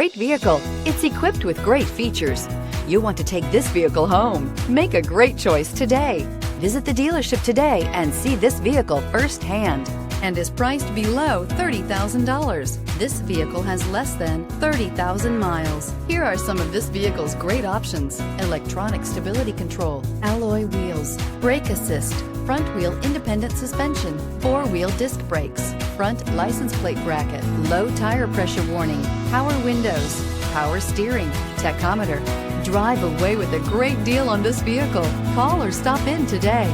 Great vehicle. It's equipped with great features. You'll want to take this vehicle home. Make a great choice today. Visit the dealership today and see this vehicle firsthand, and is priced below $30,000. This vehicle has less than 30,000 miles. Here are some of this vehicle's great options: electronic stability control, alloy wheels, brake assist, front wheel independent suspension, four-wheel disc brakes, front license plate bracket, low tire pressure warning, power windows, power steering, tachometer. Drive away with a great deal on this vehicle. Call or stop in today.